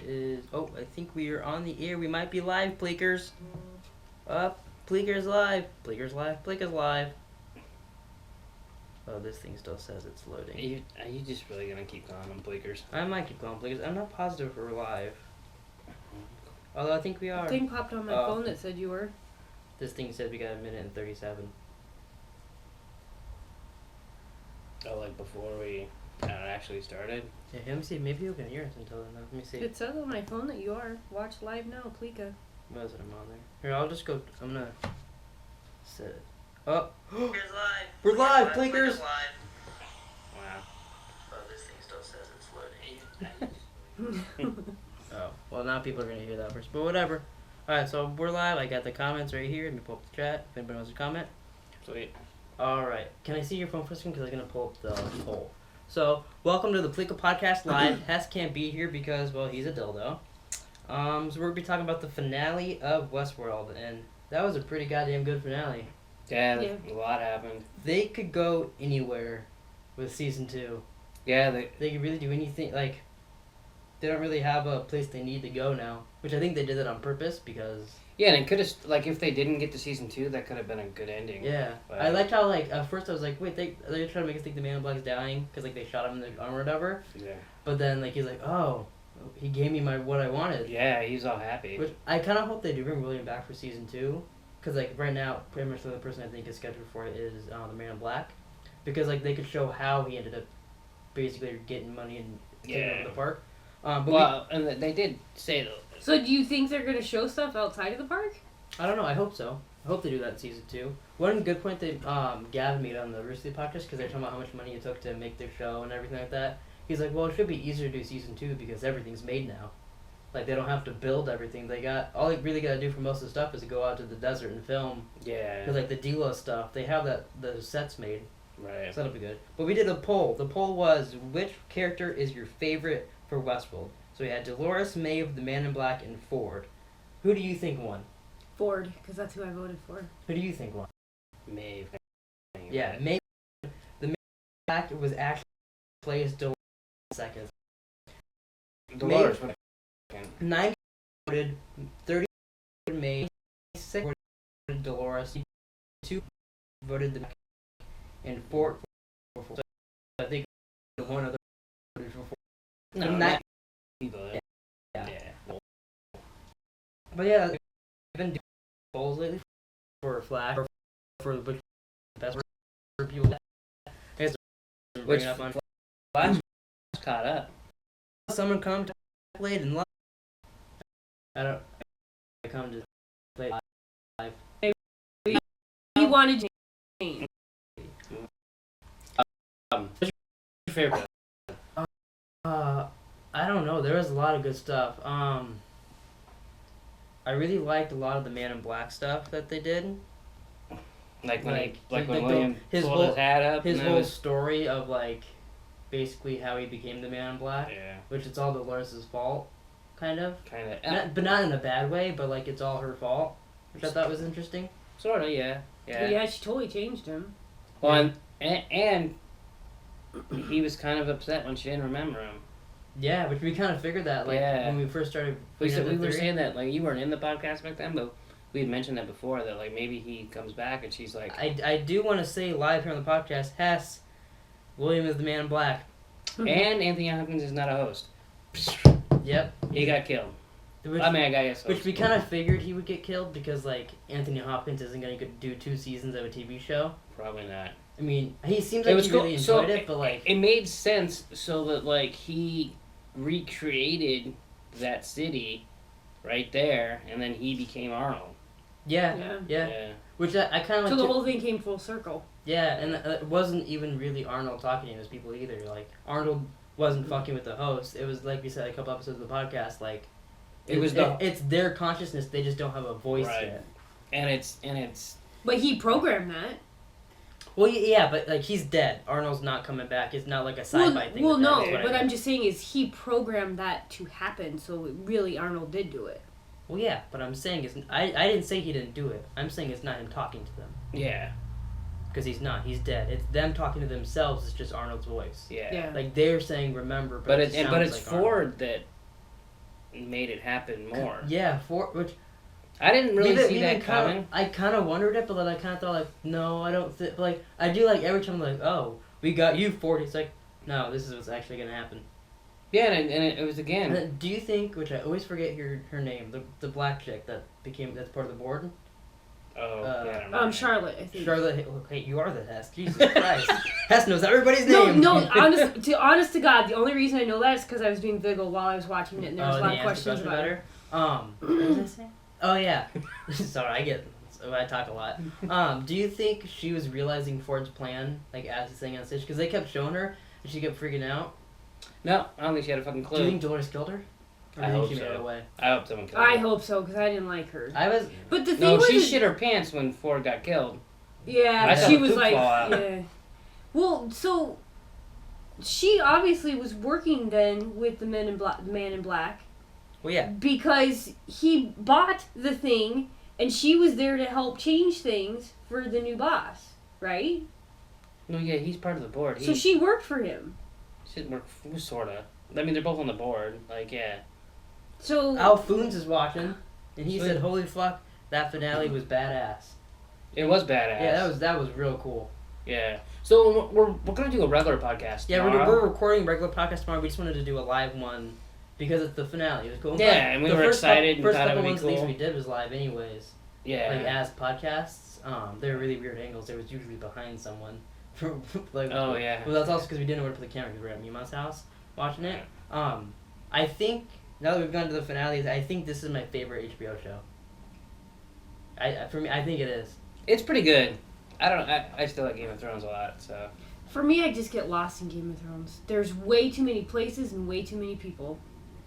is... Oh, I think we are on the air. We might be live, Pleekers. Pleeker's live. Pleeker's live. Pleeka's live. Oh, this thing still says it's loading. Are you just really going to keep calling them Bleakers? I might keep going Pleekers. I'm not positive if we're live. Although I think we are. A thing popped on my phone that said you were. This thing said we got a minute and 37. Oh, like before we actually started? Yeah, let me see. Maybe you can hear us until then. Let me see. It says on my phone that you are. Watch live now, Pleeka. What is it? I'm on there. Here, I'll just go. I'm gonna set it. Oh! Here's live. We're live, Pleekers! Live. Wow. Oh, this thing still says it's loading. Oh, well, now people are gonna hear that first, but whatever. Alright, so we're live. I got the comments right here. Let me pull up the chat if anybody wants to comment. Sweet. Alright, can I see your phone for a second? Because I'm gonna pull up the poll. So, welcome to the Pleeka Podcast Live. Hess can't be here because, well, he's a dildo. So we're gonna be talking about the finale of Westworld, and that was a pretty goddamn good finale. Yeah, a lot happened. They could go anywhere with season 2. Yeah, They could really do anything. Like, they don't really have a place they need to go now, which I think they did that on purpose because... Yeah, and it could have, like, if they didn't get to season 2, that could have been a good ending. Yeah. But I liked how, like, at first I was like, wait, they're trying to make us think the Man in Black's dying because, like, they shot him in the arm or whatever. Yeah. But then, like, he's like, oh, he gave me what I wanted. Yeah, he's all happy. Which I kind of hope they do bring William back for season 2. Because, like, right now, pretty much the only person I think is scheduled for it is the Man in Black. Because, like, they could show how he ended up basically getting money and taking over the park. And they did say, though. So do you think they're going to show stuff outside of the park? I don't know. I hope so. I hope they do that in season 2. One good point that Gavin made on the Rooster podcast, because they're talking about how much money it took to make their show and everything like that. He's like, well, it should be easier to do season 2 because everything's made now. Like, they don't have to build everything. All they really got to do for most of the stuff is to go out to the desert and film. Yeah. Because, like, the Delos stuff, they have the sets made. Right. So that'll be good. But we did a poll. The poll was, which character is your favorite for Westworld? So we had Dolores, Maeve, the Man in Black, and Ford. Who do you think won? Ford, because that's who I voted for. Who do you think won? Maeve. Yeah, Maeve. The Man in Black was actually plays Dolores second. Dolores. 9 voted, 30 voted Maeve, 6 voted Dolores, 2 voted the and 4 for Ford. So I think one other voted for Ford. No, Yeah. Yeah. But yeah, I've been doing polls lately for Flash, or for the best for people. Which up on Flash caught up. someone come to play and live. I don't. I come to play live. He wanted to change. What's your favorite? I don't know. There was a lot of good stuff. I really liked a lot of the Man in Black stuff that they did. Like when like William his pulled whole his hat up. his whole story of like basically how he became the Man in Black. Yeah. Which it's all Dolores' fault, kind of. Kind of. But not in a bad way. But like it's all her fault, which I thought was interesting. Sort of, yeah. Yeah. Yeah, she totally changed him. Well, and he was kind of upset when she didn't remember him. Yeah, which we kind of figured that when we first started. We were saying that like you weren't in the podcast back then, but we had mentioned that before that like maybe he comes back and she's like. I do want to say live here on the podcast, Hess, William is the Man in Black, and Anthony Hopkins is not a host. Yep, he got killed. Which we kind of figured he would get killed because like Anthony Hopkins isn't going to do 2 seasons of a TV show. Probably not. I mean, he seems like he really enjoyed it, but like it made sense so that like he recreated that city right there, and then he became Arnold. Yeah. Which I kind of like. So the whole thing came full circle. Yeah, and it wasn't even really Arnold talking to his people either. Like Arnold wasn't fucking with the host. It was like we said a couple episodes of the podcast. Like it's their consciousness. They just don't have a voice yet. And it's. But he programmed that. Well, yeah, but like he's dead. Arnold's not coming back. It's not like a sci-fi thing. Well, no, but I'm just saying is he programmed that to happen. So really, Arnold did do it. Well, yeah, but I'm saying I didn't say he didn't do it. I'm saying it's not him talking to them. Yeah. Because he's not. He's dead. It's them talking to themselves. It's just Arnold's voice. Yeah. Like they're saying remember, but it's like Ford Arnold. that made it happen more. Yeah, which I didn't really see that kinda, coming. I kind of wondered it, but then I kind of thought like, no, I don't think. Like I do like every time I'm like, oh, we got you 40. It's like, no, this is what's actually gonna happen. Yeah, and it was again. And then, do you think, which I always forget her name, the black chick that's part of the board? Charlotte, I think. Charlotte, hey, you are the Hess. Jesus Christ. Hess knows everybody's No, name. honest to God, the only reason I know that is because I was being Vigil while I was watching it, and there was a lot of questions about her. What was I saying? Oh, yeah. Sorry, I talk a lot. Do you think she was realizing Ford's plan, like, as he's saying on stage? Because they kept showing her, and she kept freaking out. No, I don't think she had a fucking clue. Do you think Dolores killed her? Or I do you hope think she so. made it away? I hope someone killed her. I hope so, because I didn't like her. But the thing No, was, she shit her pants when Ford got killed. Yeah, I saw she the was poop like, fall out. yeah. Well, so she obviously was working then with the man in black. Well, yeah. Because he bought the thing, and she was there to help change things for the new boss, right? No, yeah, he's part of the board. So she worked for him. She didn't work, sorta. I mean, they're both on the board. Like, yeah. So Al Foons is watching, and he said, "Holy fuck, that finale was badass." It was badass. Yeah, that was real cool. Yeah. So we're gonna do a regular podcast. Yeah, tomorrow. we're recording a regular podcast tomorrow. We just wanted to do a live one because it's the finale. It was cool. Yeah, and we were excited. First and thought couple it would ones be of cool. these we did was live, anyways. Yeah. Like as podcasts, they were really weird angles. There was usually behind someone. Like, oh yeah. Well, that's also because we didn't know where to put the camera because we were at Mima's house watching it. I think now that we've gone to the finales, I think this is my favorite HBO show. For me, I think it is. It's pretty good. I still like Game of Thrones a lot. So. For me, I just get lost in Game of Thrones. There's way too many places and way too many people.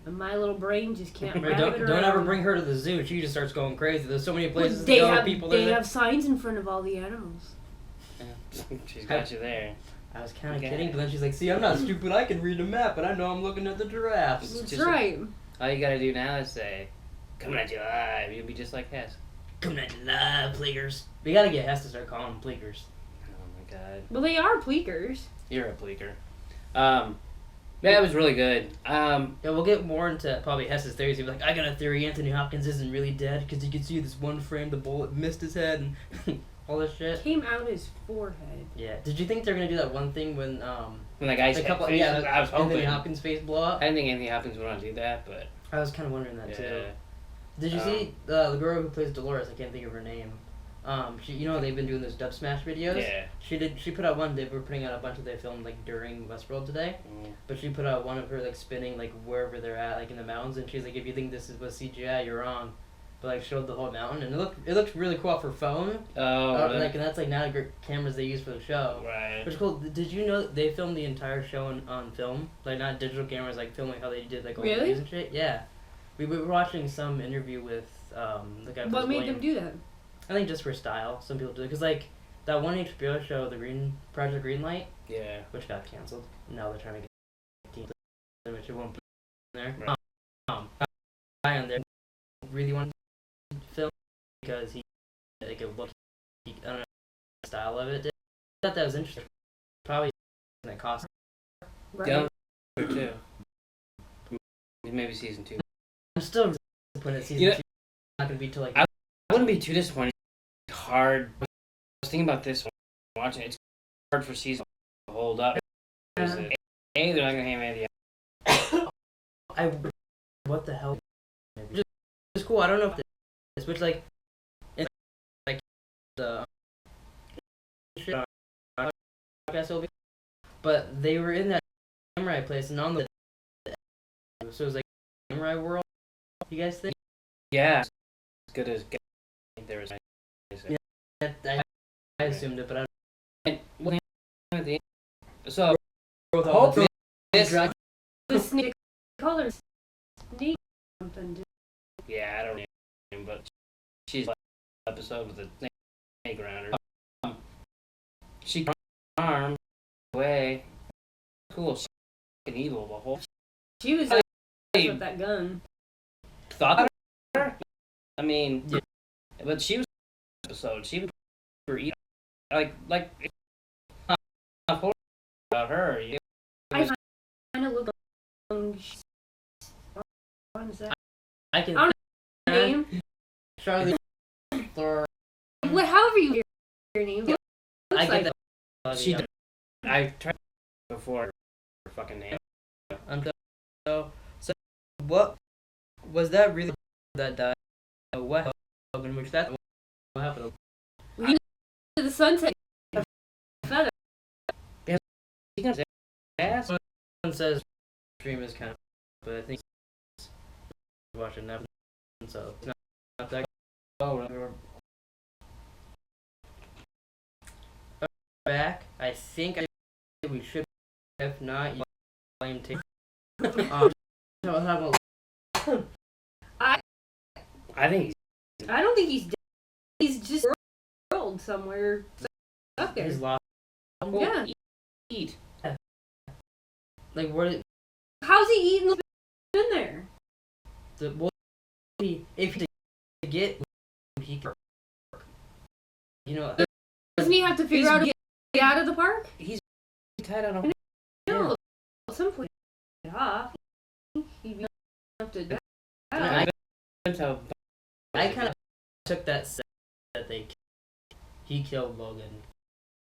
And my little brain just can't wrap it around. Don't ever bring her to the zoo. She just starts going crazy. There's so many places They to go. have People they have signs in front of all the animals. Yeah. She's got you there. I was kind of kidding, but then she's like, "See, I'm not stupid. I can read the map, and I know I'm looking at the giraffes." That's right. All you gotta do now is say, "Coming at you live." You'll be just like Hess. Coming at you live, Pleekers. We gotta get Hess to start calling them Pleekers. Oh my god. Well, they are Pleekers. You're a Pleeker. Yeah, it was really good. Yeah, we'll get more into probably Hess's theories. He'll be like, "I got a theory. Anthony Hopkins isn't really dead because you can see this one frame the bullet missed his head and all this shit." Came out his forehead. Yeah. Did you think they're gonna do that one thing when When the guy's a couple? face, Yeah, I was hoping. Anthony Hopkins' face blow up. I didn't think Anthony Hopkins would want to do that, but I was kind of wondering that too. yeah. Did you see the girl who plays Dolores? I can't think of her name. She, they've been doing those dub smash videos. Yeah. She put out one. They were putting out a bunch of they filmed like during Westworld today. But she put out one of her like spinning like wherever they're at, like in the mountains, and she's like, "If you think this was CGI, you're wrong." But like showed the whole mountain, and it looked really cool off her phone. Oh. Really? Like, and that's like not great cameras they use for the show. Right. Which is cool. Did you know they filmed the entire show on film? Like not digital cameras, like filming how they did like old Really? movies and shit. Yeah. We were watching some interview with the guy. What made them do that? I think just for style. Some people do it because like that one HBO show, the Project Greenlight, Yeah. which got canceled. Now they're trying to get which it won't be there. Right. Guy on there really wanted to film because he like it looked, I don't know, the style of it. I thought that was interesting. Probably that cost. Right. Yeah. Too. Maybe season 2. I'm still disappointed season 2 not gonna be till like. I wouldn't be too disappointed. It's hard. I was thinking about this when watching it. It's hard for season to hold up. A, they're not gonna have any. What the hell? It's cool. I don't know if this, which like, it's like the shit on podcast will be, but they were in that samurai place and on the so it was like samurai world. You guys think? Yeah. As good as there was. Yeah, I assumed it, but I And at the end, so don't know. hopefully this. The snake color snake something. Yeah, I don't know, but she's episode with the snake around her. She arm away. Cool. She's evil the whole. She was with that gun. Thought her. I mean, yeah. But she was episode. She was like about her. I kind of look. I can. I don't know your name. Charlie. Or However you hear your name. It I looks get like that. She. I tried before. Her fucking name. So what was that really that died? What happened? Which that what happened? to the sunset. Feather. Ass. Someone says stream is kind of, but I think watching that, so it's not that. Oh, we're back. I think we should. If not, you blame tape. I think I don't think he's dead. He's just world somewhere up there. He's lost. Yeah. Eat. Like what? How's he eating in there? Well, if he get he can, Doesn't he have to figure out how to get out of the park? He's tied on a. No. At some point, get off. He'd be have to die. I kind of took that set that he killed Logan.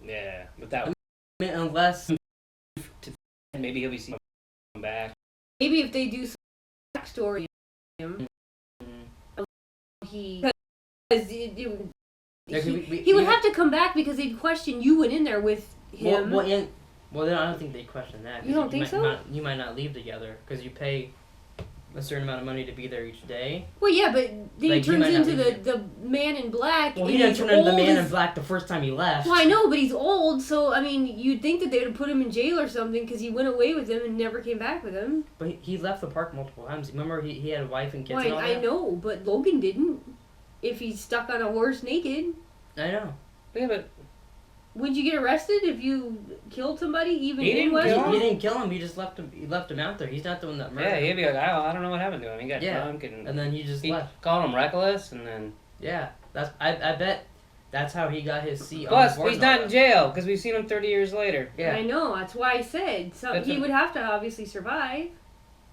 Yeah, but that. I mean, unless Maybe he'll be seen back. Maybe if they do some backstory on him, he would have to come back because they'd question you went in there with him. Well, then I don't think they question that. You don't think so? You might not leave together because you pay a certain amount of money to be there each day. Well, yeah, but then Like, he you turns might not into leave the man in black. Well, and he didn't he's turn into the old man as- in black the first time he left. Well, I know, but he's old, so I mean, you'd think that they would have put him in jail or something because he went away with him and never came back with him. But he left the park multiple times. Remember, he had a wife and kids. Well, and all I that? know, but Logan didn't. If he's stuck on a horse naked, I know. Yeah, but wouldn't you get arrested if you killed somebody even He in didn't Westworld? kill him. He didn't kill him. He just left him. He left him out there. He's not the one that murdered. yeah, he'd him. be like, I don't know what happened to him. He got Yeah. drunk and And then he just he left. called him reckless, and then Yeah, I bet that's how he got his seat. plus on the board he's and all not in that. jail because we've seen him 30 years later. Yeah, I know, that's why I said That's he what- would have to obviously survive.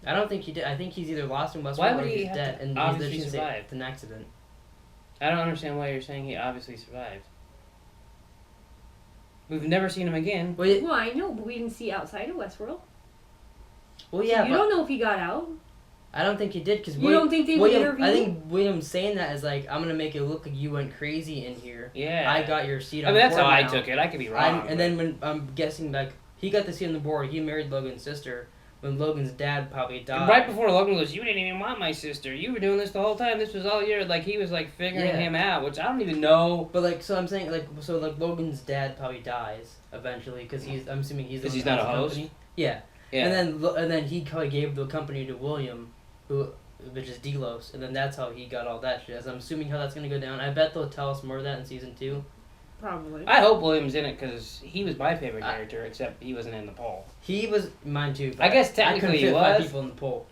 I don't think he did. I think he's either lost in Westworld Why would or he he's have dead, to and obviously he's just survive? it's an accident. I don't understand why you're saying he obviously survived. We've never seen him again. Well, Well, I know, but we didn't see outside of Westworld. yeah, So you but don't know if he got out. I don't think he did because You don't think they would William. interview I him? think William saying that is like, I'm gonna make it look like you went crazy in here. Yeah. I got your seat I on mean, the that's board how I now. took it. I could be wrong. And then when I'm guessing like he got the seat on the board, he married Logan's sister. When Logan's dad probably died. right before Logan goes, you didn't even want my sister. You were doing this the whole time. This was all your like. He was like figuring Yeah. him out, which I don't even know. But like, so I'm saying like, so like Logan's dad probably dies eventually because I'm assuming he's the 'Cause one he's that not owns a the host? company. Yeah. Yeah. And then he probably gave the company to William, which is Delos, and then that's how he got all that shit. So I'm assuming how that's gonna go down. I bet they'll tell us more of that in season 2. Probably. I hope William's in it because he was my favorite character, except he wasn't in the poll. He was mine too. But I guess I couldn't technically he fit 5 was. people in the poll.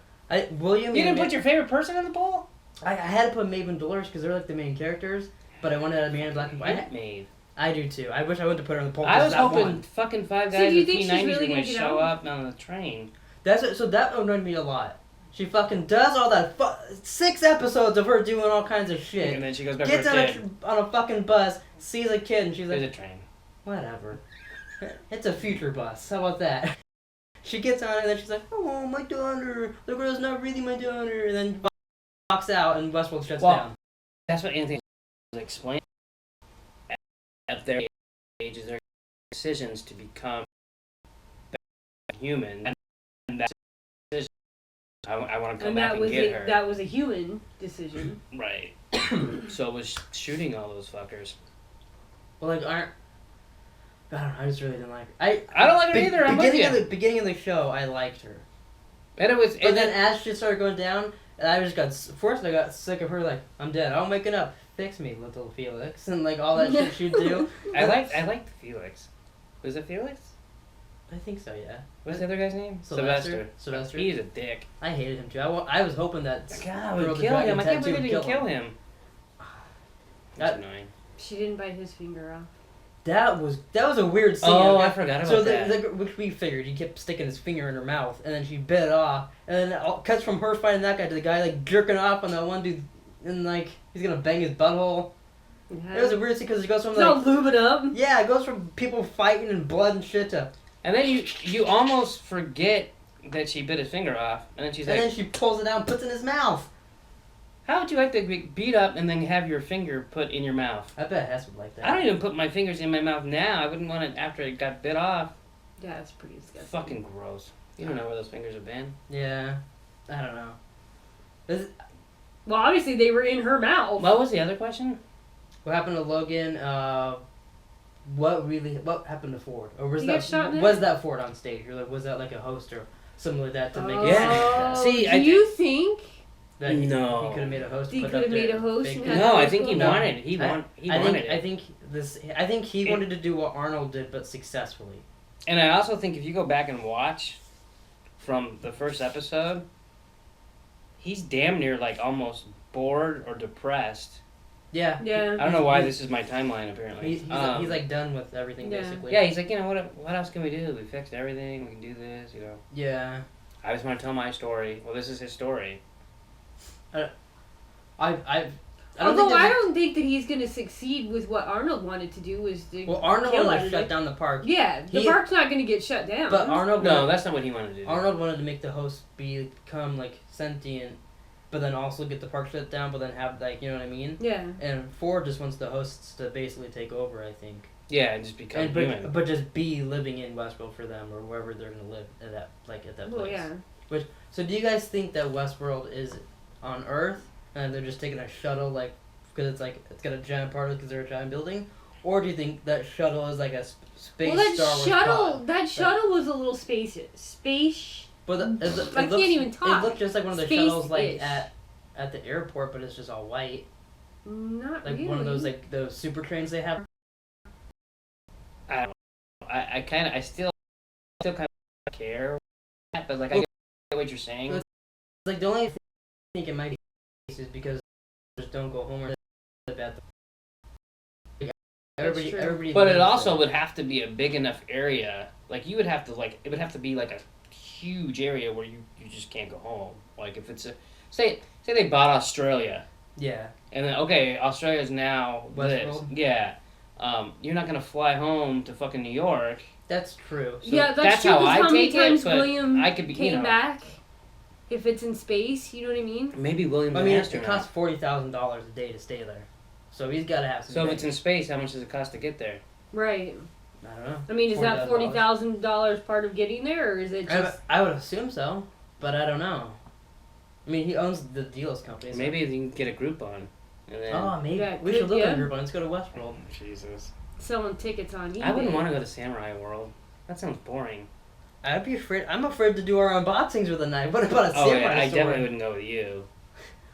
William. You didn't put your favorite person in the poll? I had to put Maeve and Dolores because they're like the main characters, but I wanted a man in black and white. Maeve. I do too. I wish I would have put her in the poll. I 'cause was that hoping won. fucking 5 So guys do you with think she's P90s really were gonna going to get show out? up on the train. So that annoyed me a lot. She fucking does all that 6 episodes of her doing all kinds of shit. And then she goes back Gets to on her a, kid. on a fucking bus, sees a kid, and she's There's like, a train. whatever. It's a future bus. How about that? She gets on it, and then she's like, oh, my daughter. The girl's not really my daughter. And then walks out, and Westworld shuts Well, down. That's what Anthony was explaining. At their ages, their decisions to become human, and that decision, I want to come And back that and was get her. that was a human decision. Right. So it was shooting all those fuckers. Well, like, I don't know. I just really didn't like her. I don't like her either. I'm with beginning you. of the beginning of the show, I liked her. And it was. But And then as shit started going down, and I just got first I got sick of her like, I'm dead. I'm waking up. Fix me, little Felix, and like all that shit she'd do. I liked Felix. Was it Felix? I think so, yeah. What's the other guy's name? Sylvester. He's a dick. I hated him too. I was hoping that God, girl would with kill the him. I dragon can't believe tattoo they would didn't kill him. That- That's annoying. She didn't bite his finger off. That was a weird scene. Oh, okay? I forgot about so that. which we figured, he kept sticking his finger in her mouth, and then she bit it off, and then it cuts from her fighting that guy to the guy like jerking off on that one dude, and like he's gonna bang his butthole. It was a weird scene because it goes from It's all like lubing up. yeah, it goes from people fighting and blood and shit to, And then you almost forget that she bit his finger off, and then she's and like, then she pulls it out and puts it in his mouth. "How would you like to be beat up and then have your finger put in your mouth?" I bet Hess would like that. I don't even put my fingers in my mouth now. I wouldn't want it after it got bit off. Yeah, it's pretty disgusting. Fucking gross. You don't know where those fingers have been. Yeah, I don't know. Well, obviously they were in her mouth. What was the other question? What happened to Logan? What happened to Ford? Or was He got shot in the was that Ford on stage, or like, was that like a host or something like that to make it? Yeah. See, do you think? That he No. could have made a host. He put could have up made there a host big- and had- No, I think he No. wanted. He wanted it. I think he wanted to do what Arnold did, but successfully. And I also think if you go back and watch from the first episode, he's damn near like almost bored or depressed. Yeah. Yeah. I don't know why this is my timeline apparently. He's like done with everything Yeah. basically. Yeah, he's like, what else can we do? We fixed everything. We can do this, Yeah. I just want to tell my story. Well, this is his story. Although I don't think that he's going to succeed with what Arnold wanted to do was to Arnold kill wanted to everybody. shut down the park. Yeah, the park's not going to get shut down. But Arnold No, that's not what he wanted to do. Arnold wanted to make the host become like sentient, but then also get the park shut down, but then have like, you know what I mean? Yeah. And Ford just wants the hosts to basically take over, I think. Yeah, and just become human. But just be living in Westworld for them or wherever they're gonna live at that place. Well, yeah. So do you guys think that Westworld is on Earth and they're just taking a shuttle because it's got a giant part of it because they're a giant building, or do you think that shuttle is like a space Star Wars pod? That shuttle was a little space. But I can't even talk. It looked just like one of the Space-ish. shuttles like at the airport, but it's just all white. Not Like really. one of those like those super trains they have. I still kind of care, but like I get what you're saying. Like the only thing I think it might be is because just don't go home or live at the. Everybody. But it lives also there. would have to be a big enough area. Like you would have to it would have to be like a huge area where you just can't go home. Like if it's say they bought Australia. Yeah. And then okay, Australia's now this. Westworld? Yeah. You're not gonna fly home to fucking New York. That's true. So Yeah, that's true. how 'Cause I how many take it, times but William I could be, came back? If it's in space, you know what I mean? Maybe William. I mean, it costs $40,000 a day to stay there, so he's got to have some. So if day. it's in space, how much does it cost to get there? Right. I don't know. I mean, is that $40,000 $40,000 part of getting there, or is it just? I would assume so, but I don't know. I mean, he owns the deals company. So. Maybe you can get a Groupon. And then, Oh, maybe Yeah, we should look yeah. at Groupon. Let's go to Westworld. Jesus. Selling tickets on eBay. I wouldn't want to go to Samurai World. That sounds boring. I'd be afraid. I'm afraid to do our unboxings with a knife. What about a Oh samurai yeah, I sword? definitely wouldn't go with you.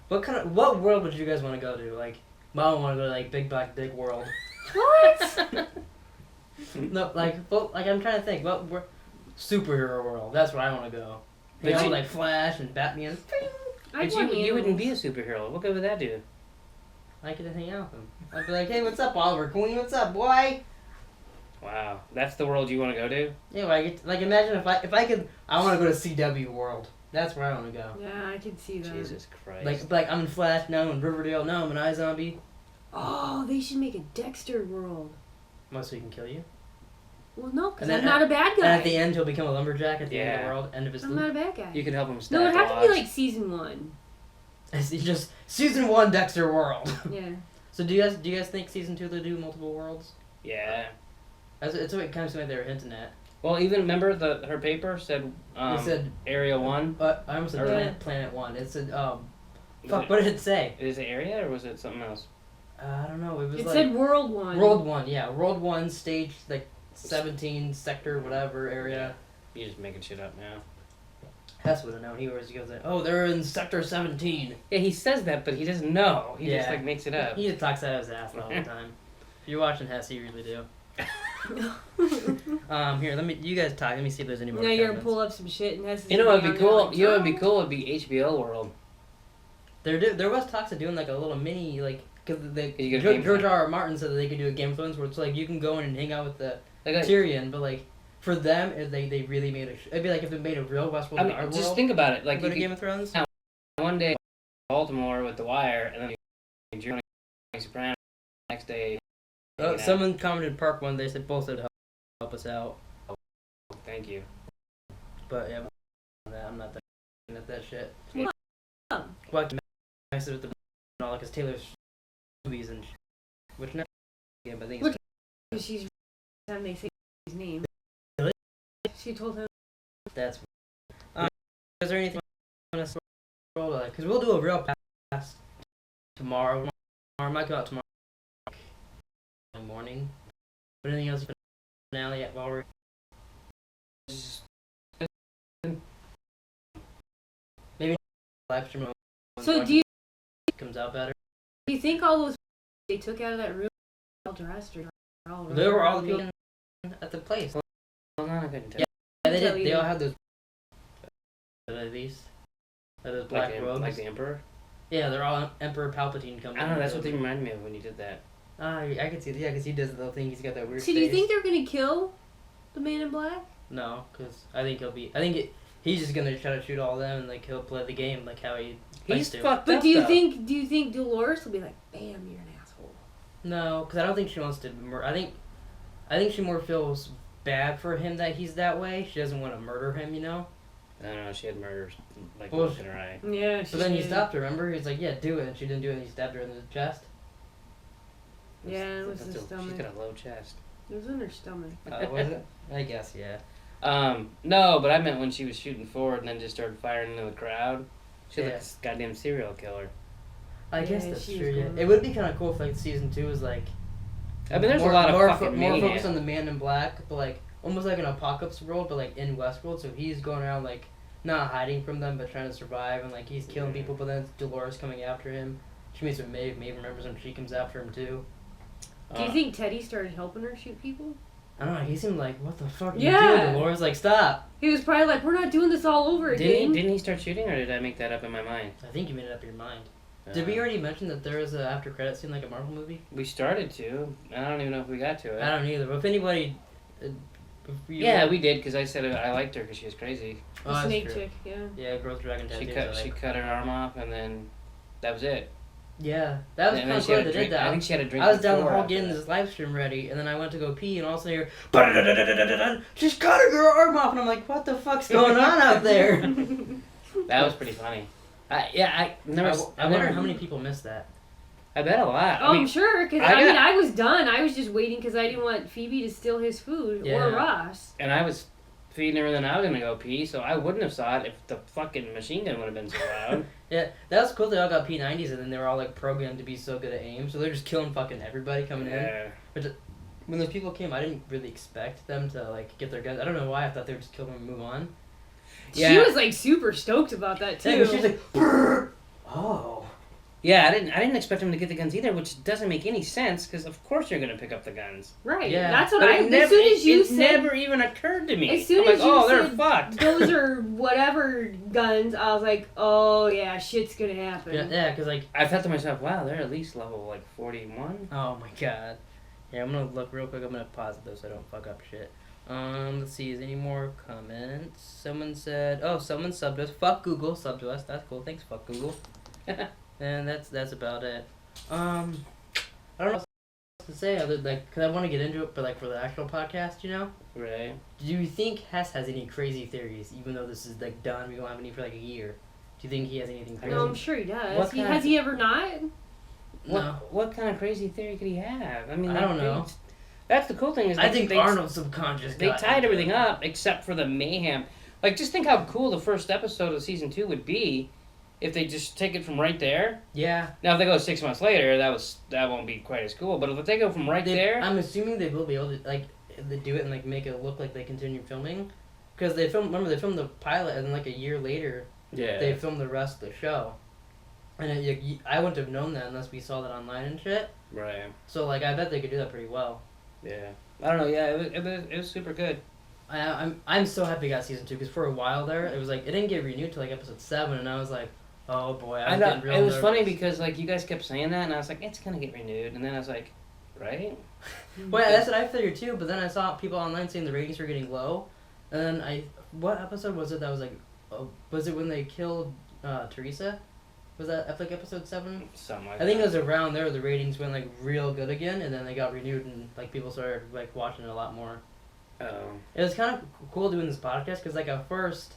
What world would you guys want to go to? Like, Mom want to go to like Big Black Dick World. What? No, like I'm trying to think. Superhero world? That's where I want to go. But You know, you- like Flash and Batman. I'd But want you wouldn't be a animals. superhero. What good would that do? I could hang out with him. I'd be like, hey, what's up, Oliver Queen? What's up, boy? Wow, that's the world you want to go to? Yeah, like imagine if I could. I want to go to CW world. That's where I want to go. Yeah, I could see that. Jesus Christ. Like I'm in Flash now, I'm in Riverdale now, I'm an iZombie. Oh, they should make a Dexter world. Most he can kill you. Well, no, because And I'm then not a bad And guy. at the end, he'll become a lumberjack at the end of the Yeah. world. End of his I'm loop. not a bad guy. You can help him stack No, it'd have to be logs. like season 1. It's just season 1 Dexter World. Yeah. So do you guys think season 2 they'll do multiple worlds? Yeah. It's what it kind of seemed like they were hinting at. Well, even remember her paper said, It said Area 1? I almost said Yeah. Planet 1. It said Was fuck. it- What did it say? Is it area or was it something else? I don't know. It was It like said World 1. World 1. Yeah, World 1 stage like 17 sector whatever area. You're just making shit up now. Hess would have known. He always goes like, oh, they're in sector 17. Yeah, he says that, but he doesn't know. He just Yeah. like makes it up. He just talks out of his ass all the time. If you're watching Hess, you really do. Here, you guys talk. Let me see if there's any more. Now you're gonna comments. pull up some shit and has You know what would be cool? Would be HBO World. There was talks of doing like a little mini like because You get a Game of George Thrones. R. R. Martin said that they could do a Game of Thrones where it's like you can go in and hang out with the Like, Tyrion, but like for them, if they really made it'd be like if they made a real Westworld I in mean, our just world. think about it. Like, Go you to could, Game of Thrones. one day Baltimore with The Wire, and then you're Sopranos next day. hanging out. Someone commented Park one day. Said both said help us out, Thank you. but yeah, I'm not that at that shit. Yeah. Well, I said with the all because Taylor's movies and which never again, but I think it's She's time they say his name. Really? She told him. that's. Is there anything on us? Because we'll do a real pass tomorrow. Or I might go out tomorrow morning. But anything else? Finale yet? While we're maybe live stream. So do you comes out better? think all those they took out of that room all dressed or all? They were all the people at the place. Hold on, I couldn't tell. Yeah, they tell did. you. They all had those. At least. Those black robes. Like the Emperor? Yeah, they're all Emperor Palpatine coming. I don't know, that's what they reminded me of when you did that. I can see. Yeah, because he does the little thing. He's got that weird. So do you face. think they're gonna kill the Man in Black? No, because I think he'll be. He's just gonna try to shoot all of them and like he'll play the game like how he. He's likes to. fucked But up, do you though. think Dolores will be like, bam, you're an asshole? No, because I don't think she wants to. I think she more feels bad for him that he's that way. She doesn't want to murder him, you know. I don't know, she had murders like Well, look in her eye. Yeah. But then he stopped her. Remember, he's like, "Yeah, do it," and she didn't do it. and He stabbed her in the chest. Yeah, it was the She's stomach. got a low chest. It was in her stomach. Was it? I guess, yeah. No, but I meant when she was shooting forward and then just started firing into the crowd. She looked Yeah. like this goddamn serial killer. I guess Yeah, that's she true. was Yeah, going it would be kind of cool if like season 2 was like. I mean, there's a lot of more fucking more maniacs. focus on the Man in Black, but like almost like an apocalypse world, but like in Westworld. So he's going around like not hiding from them, but trying to survive, and like he's killing people. But then it's Dolores coming after him. She meets with Maeve. Maeve remembers him. She comes after him too. Do you think Teddy started helping her shoot people? I don't know. He seemed like, what the fuck are Yeah. you doing, Dolores? Like, stop. He was probably like, we're not doing this all over again. Didn't he start shooting, or did I make that up in my mind? I think you made it up in your mind. Did we already mention that there is a after credit scene like a Marvel movie? We started to. I don't even know if we got to it. I don't either. But if anybody, Yeah, we did, because I said I liked her because she was crazy. Oh, The that's snake true. chick, yeah. Yeah, growth dragon tattoos. She cut her arm off, and then that was it. Yeah, that was And kind then of she cool had they a drink. did that. I think she had a drink. I was down the before hall after getting that. this live stream ready, and then I went to go pee, and all of a sudden you're, she's cutting her arm off, and I'm like, what the fuck's going on out there? That was pretty funny. I wonder how many people missed that. I bet a lot. Oh, I mean, I'm sure, because I was done. I was just waiting because I didn't want Phoebe to steal his food, Yeah. or Ross. and I was feeding her, and then I was gonna go pee, so I wouldn't have saw it if the fucking machine gun would have been so loud. Yeah, that was cool. They all got P90s, and then they were all like programmed to be so good at aim, so they're just killing fucking everybody coming in. Yeah. When those people came, I didn't really expect them to like get their guns. I don't know why. I thought they would just kill them and move on. She Yeah. was like super stoked about that too. Yeah, but she's like, "Brrr." Oh. Yeah, I didn't expect him to get the guns either, which doesn't make any sense because of course you're gonna pick up the guns. Right. Yeah. That's what But I. As soon as you it said, never even occurred to me. as soon I'm like, as you oh, they're said fucked. those are whatever guns, I was like, oh yeah, shit's gonna happen. Yeah, because like, I thought to myself, wow, they're at least level like 41. oh my god. Yeah, I'm gonna look real quick. I'm gonna pause it though so I don't fuck up shit. Let's see. Is any more comments? Someone said, oh, someone subbed us. Fuck Google, sub to us. That's cool. Thanks, fuck Google. And that's about it. I don't know what else to say other like, cause I want to get into it, but like for the actual podcast, you know. Right. Do you think Hess has any crazy theories, even though this is like done? We won't have any for like a year. Do you think he has anything crazy? No, I'm sure he does. What kind Has of- he ever not? No. What kind of crazy theory could he have? I mean, I don't know. That's the cool thing is I they- think they, Arnold's subconscious. They got tied into everything it. up except for the mayhem. Like, just think how cool the first episode of season 2 would be if they just take it from right there. Yeah. Now, if they go 6 months later, that won't be quite as cool. But if they go from right there, I'm assuming they will be able to like they do it and like make it look like they continue filming, because they filmed. Remember they filmed the pilot and then like a year later yeah, they filmed the rest of the show, and I wouldn't have known that unless we saw that online and shit. right, So like I bet they could do that pretty well. yeah. I don't know. Yeah, it was super good. I'm so happy we got season 2 because for a while there it was like it didn't get renewed till like episode 7 and I was like, Oh boy, I was know getting real it was nervous. funny because like you guys kept saying that, and I was like, it's gonna get renewed, and then I was like, right? Well, that's what I figured too. But then I saw people online saying the ratings were getting low, and then what episode was it that was like, was it when they killed Teresa? Was that like episode 7? Something like I think it that. was around there. The ratings went like real good again, and then they got renewed, and like people started like watching it a lot more. Oh. It was kind of cool doing this podcast because like at first,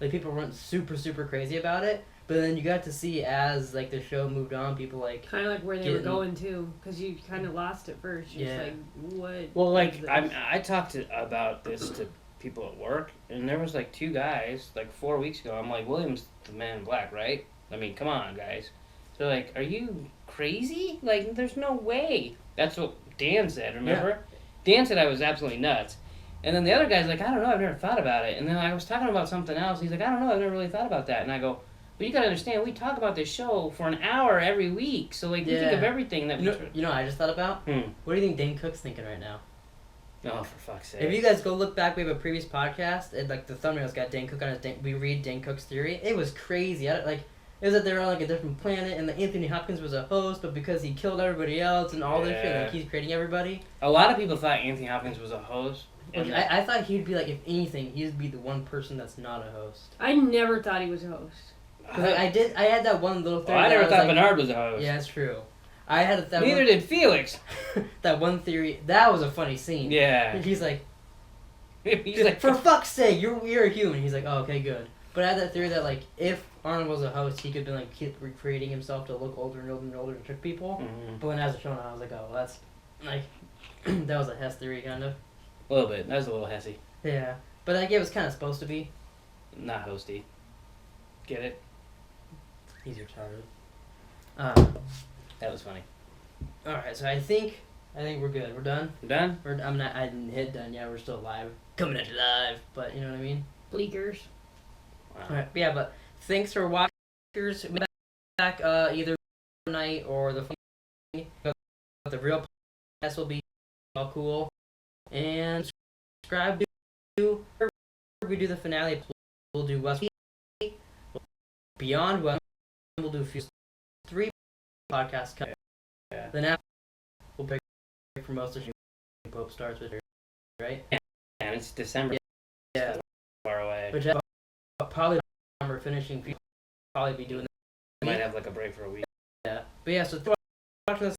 like people weren't super crazy about it, but then you got to see as like the show moved on, people like Kind of like where they were going too, because you kind of lost at first. You're just Yeah. like, what? Well, is like this? I talked about this to people at work, and there was like 2 guys like 4 weeks ago. I'm like, William's the man in black, right? I mean, come on, guys. They're like, are you crazy? Like, there's no way. That's what Dan said. Remember? Dan said I was absolutely nuts. And then the other guy's like, I don't know, I've never thought about it. And then I was talking about something else. He's like, I don't know, I've never really thought about that. And I go, well, you gotta understand, we talk about this show for an hour every week. So, like, we think of Yeah. everything that You we... know, you know what I just thought about? Hmm. What do you think Dane Cook's thinking right now? Oh, for fuck's sake. If you guys go look back, we have a previous podcast, and like the thumbnail's got Dane Cook on his. We read Dane Cook's theory. It was crazy. It was that they were on like a different planet, and that Anthony Hopkins was a host, but because he killed everybody else and all this shit, Yeah. like he's creating everybody. A lot of people thought Anthony Hopkins was a host. Like, And I thought he'd be like, if anything, he'd be the one person that's not a host. I never thought he was a host. Cause I had that one little theory. I that never was thought like, Bernard was a host. Yeah, it's true. I had that. Neither did Felix. That one theory. That was a funny scene. Yeah. He's like, He's like, for fuck's sake, you're a human. He's like, oh, okay, good. But I had that theory that like, if Arnold was a host, he could be like keep recreating himself to look older and older and older to trick people. Mhm. But when as a shown, I was like, oh, that's like, that was a Hess theory kind of. A little bit. That was a little hessy. Yeah, but like it was kind of supposed to be. Not hosty. Get it? He's retarded. That was funny. All right, so I think we're good. We're done. You done? I'm not. I didn't hit done. Yeah, we're still live. Coming at you live, but you know what I mean. Bleakers. Wow. All right, yeah, but thanks for watching. We'll be back either night or the real podcast will be all cool. And subscribe to we do the finale. We'll do Westworld. Beyond Westworld, we'll do 3 podcasts. Yeah. Then after we'll pick for most of the Pope starts with her, right? And it's December. Yeah. Far away. Which probably we're finishing. Probably be doing. Might have like a break for a week. Yeah. But yeah, so watching this